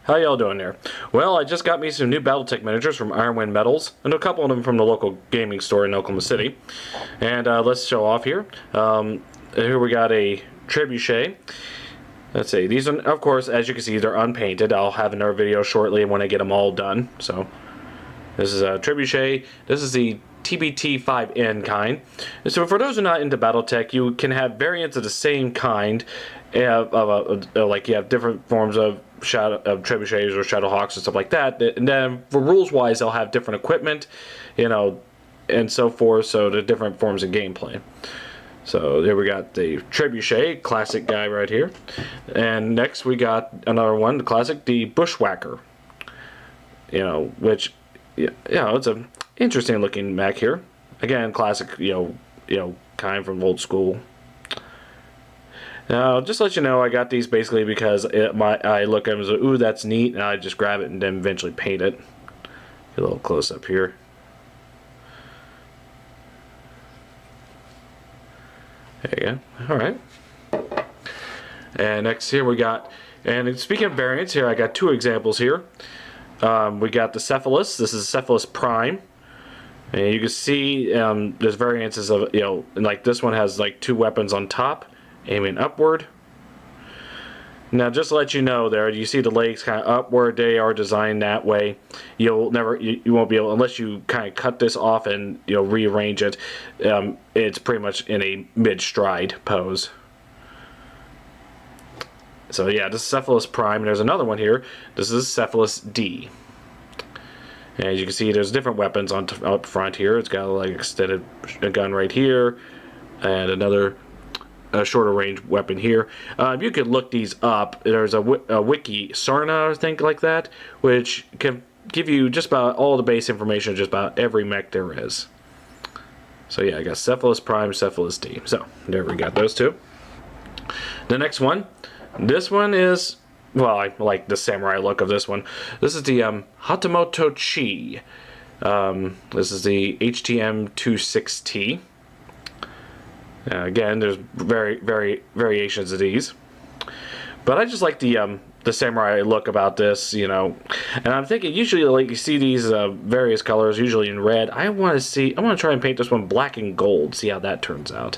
How y'all doing there? Well, I just got me some new Battletech miniatures from Iron Wind Metals, and a couple of them from the local gaming store in Oklahoma City. And let's show off here. Here we got a Trebuchet. Let's see, these are, of course, as you can see, they're unpainted. I'll have another video shortly when I get them all done. So, this is a Trebuchet. This is the TBT-5N kind. So for those who are not into Battletech, you can have variants of the same kind. Like you have different forms of trebuchets or Shadowhawks and stuff like that. And then for rules wise, they'll have different equipment, you know, and so forth. So the different forms of gameplay. So there we got the Trebuchet, classic guy right here. And next we got another one, the classic, the Bushwacker. You know, which, you know, it's a interesting looking mech here. Again, classic, you know, kind from old school. Now, just to let you know, I got these basically because I look at them and say, ooh, that's neat, and I just grab it and then eventually paint it. Get a little close up here. There you go. Alright. And next here we got, and speaking of variants here, I got two examples here. We got the Cephalus. This is Cephalus Prime. And you can see there's variances of, you know, like this one has like two weapons on top, aiming upward. Now, just to let you know, there you see the legs kind of upward. They are designed that way. You'll never, you won't be able, unless you kind of cut this off and, you know, rearrange it. It's pretty much in a mid-stride pose. So yeah, this is Cephalus Prime. And there's another one here. This is Cephalus D. And as you can see, there's different weapons on up front here. It's got like extended gun right here, and another shorter range weapon here. You could look these up. There's a wiki, Sarna, I think, like that, which can give you just about all the base information, just about every mech there is. So yeah, I got Cephalus Prime, Cephalus D. So there we got those two. The next one, this one is, well, I like the samurai look of this one. This is the Hatamoto-Chi. This is the HTM-26T. Again, there's variations of these, but I just like the samurai look about this, you know. And I'm thinking, usually, like, you see these various colors, usually in red. I want to try and paint this one black and gold, see how that turns out.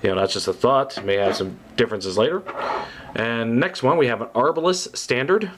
You know, that's just a thought. May have some differences later. And next one, we have an Arbalest Standard.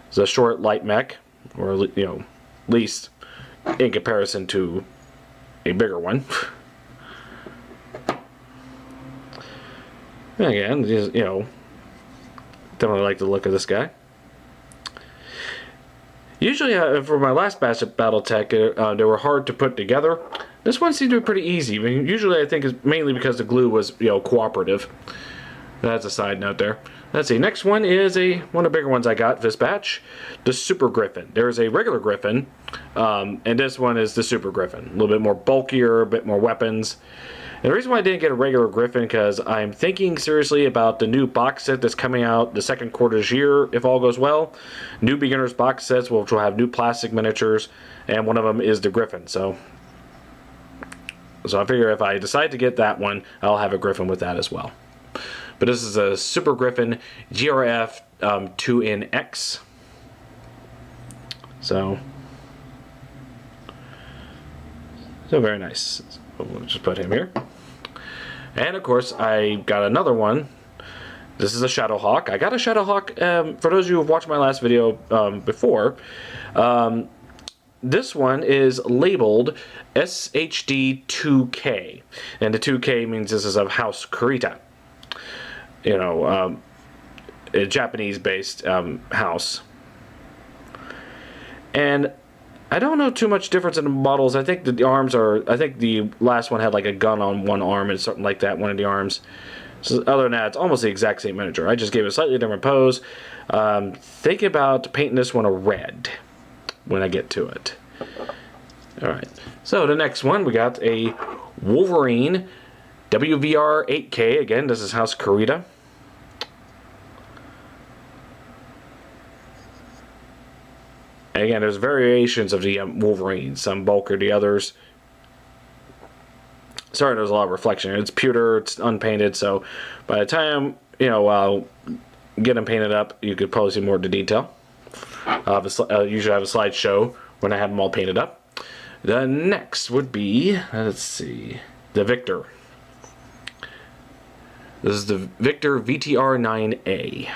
It's a short, light mech, or, you know, at least in comparison to a bigger one. And again, just, you know, definitely like the look of this guy. Usually, for my last batch of Battletech, they were hard to put together. This one seemed to be pretty easy. I mean, usually I think it's mainly because the glue was, you know, cooperative. That's a side note there. Let's see. Next one is one of the bigger ones I got this batch, the Super-Griffin. There's a regular Griffin, and this one is the Super-Griffin. A little bit more bulkier, a bit more weapons. And the reason why I didn't get a regular Griffin, because I'm thinking seriously about the new box set that's coming out the second quarter this year, if all goes well. New beginners box sets, which will have new plastic miniatures, and one of them is the Griffin. So I figure if I decide to get that one, I'll have a Griffin with that as well. But this is a Super-Griffin GRF-2N-X. So very nice. We'll just put him here. And of course, I got another one. This is a Shadowhawk. I got a Shadowhawk, for those of you who have watched my last video before, this one is labeled SHD-2K. And the 2K means this is of House Kurita. You know, a Japanese-based house. And I don't know too much difference in the models. I think the arms are, I think the last one had like a gun on one arm and something like that, one of the arms. So other than that, it's almost the exact same miniature. I just gave it a slightly different pose. Thinking about painting this one a red when I get to it. Alright, so the next one, we got a Wolverine WVR-8K. Again, this is House Kurita. Again, there's variations of the Wolverine. Some bulkier, the others. Sorry, there's a lot of reflection. It's pewter, it's unpainted, so by the time, you know, get them painted up, you could probably see more of the detail. Usually I have a slideshow when I have them all painted up. The next would be, let's see, the Victor. This is the Victor VTR-9A.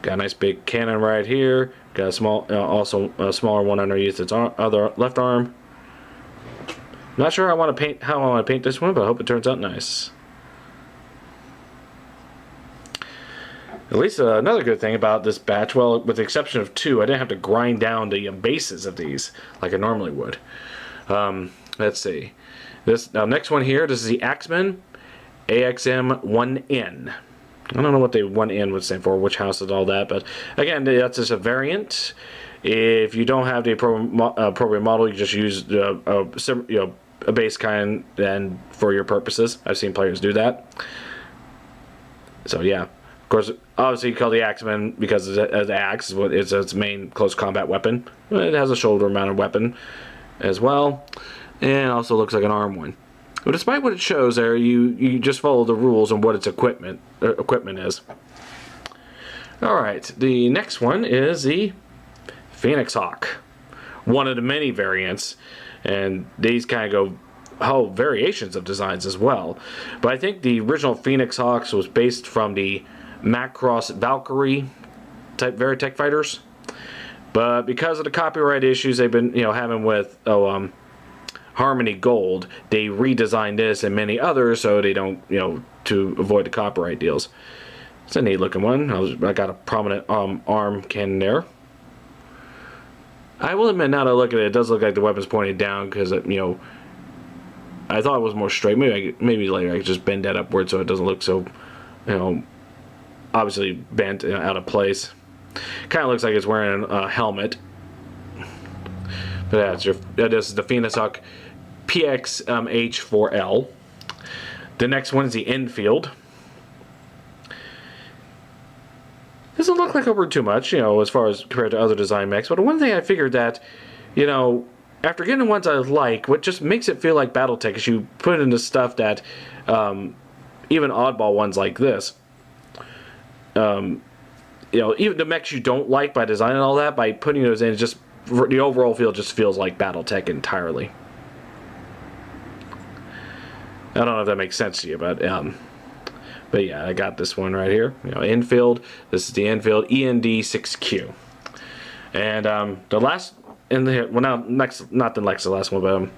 Got a nice big cannon right here. Got a small, also a smaller one underneath its other left arm. Not sure how I want to paint this one, but I hope it turns out nice. At least another good thing about this batch, well, with the exception of two, I didn't have to grind down the bases of these like I normally would. Let's see. This next one here, this is the Axman AXM-1N. I don't know what the 1N would stand for, which house is all that, but again, that's just a variant. If you don't have the appropriate model, you just use a base kind and for your purposes. I've seen players do that. So yeah, of course, obviously you call the Axemen because the axe is its main close combat weapon. It has a shoulder-mounted weapon as well, and also looks like an arm one. But despite what it shows there, you just follow the rules on what its equipment is. Alright, the next one is the Phoenix Hawk. One of the many variants, and these kind of go variations of designs as well. But I think the original Phoenix Hawks was based from the Macross Valkyrie type Veritech fighters. But because of the copyright issues they've been having with Harmony Gold, they redesigned this and many others so they don't, to avoid the copyright deals. It's a neat looking one. I got a prominent arm cannon there. I will admit, now that I look at it, it does look like the weapon's pointed down because, I thought it was more straight. Maybe later I could just bend that upward so it doesn't look so, obviously bent out of place. Kind of looks like it's wearing a helmet. But yeah, this is the Phoenix Hawk PXH4L. The next one is the Enfield. Doesn't look like over too much, as far as compared to other design mechs. But one thing I figured that, after getting the ones I like, what just makes it feel like Battletech is you put into stuff that, even oddball ones like this, even the mechs you don't like by design and all that, by putting those in, just the overall feel just feels like Battletech entirely. I don't know if that makes sense to you, but yeah, I got this one right here. Infield. This is the Infield END-6Q. And the last in the not the last one, but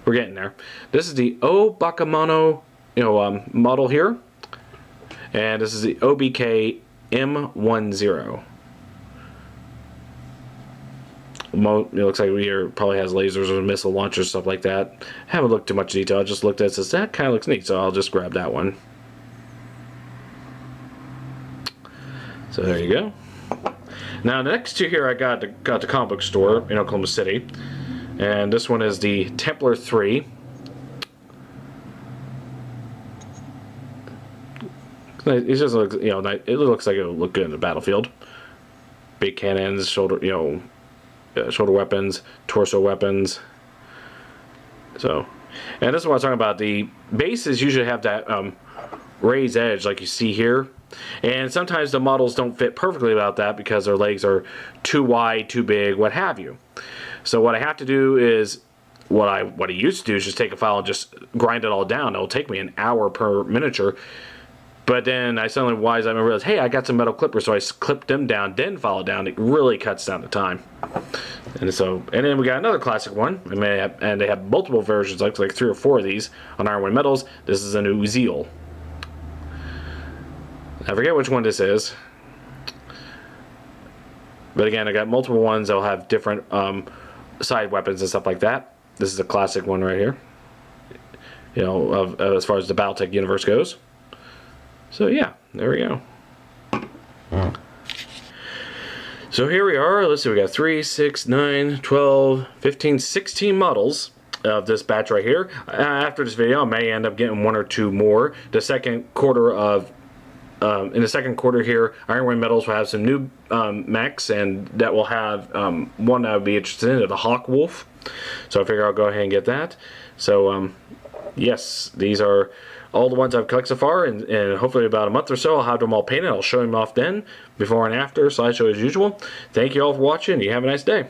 we're getting there. This is the O-Bakemono model here, and this is the OBK-M10. It looks like here probably has lasers or missile launchers, stuff like that. Haven't looked too much detail. I just looked at it and says that kind of looks neat, so I'll just grab that one. So there you go. Now the next two here I got the comic book store in Oklahoma City, and this one is the Templar III. It just looks, it looks like it would look good in the battlefield. Big cannons, shoulder weapons, torso weapons. So, and this is what I'm talking about. The bases usually have that raised edge, like you see here. And sometimes the models don't fit perfectly about that because their legs are too wide, too big, what have you. So what I have to do is, what I used to do is just take a file and just grind it all down. It'll take me an hour per miniature. But then I suddenly wised up and realized, hey, I got some metal clippers, so I clipped them down, then followed down. It really cuts down the time. And then we got another classic one, and they have multiple versions, like 3 or 4 of these on Iron Wind Metals. This is an Uziel. I forget which one this is, but again, I got multiple ones that'll have different side weapons and stuff like that. This is a classic one right here, as far as the Battletech universe goes. So yeah, there we go. So here we are. Let's see, we got 3, 6, 9, 12, 15, 16 models of this batch right here. After this video, I may end up getting 1 or 2 more. The second quarter of in the second quarter here, Iron Wind Metals will have some new mechs, and that will have one I would be interested in, the Hawk Wolf. So I figure I'll go ahead and get that. So Yes, these are all the ones I've collected so far, and hopefully about a month or so I'll have them all painted. I'll show them off then, before and after, slideshow as usual. Thank you all for watching. You have a nice day.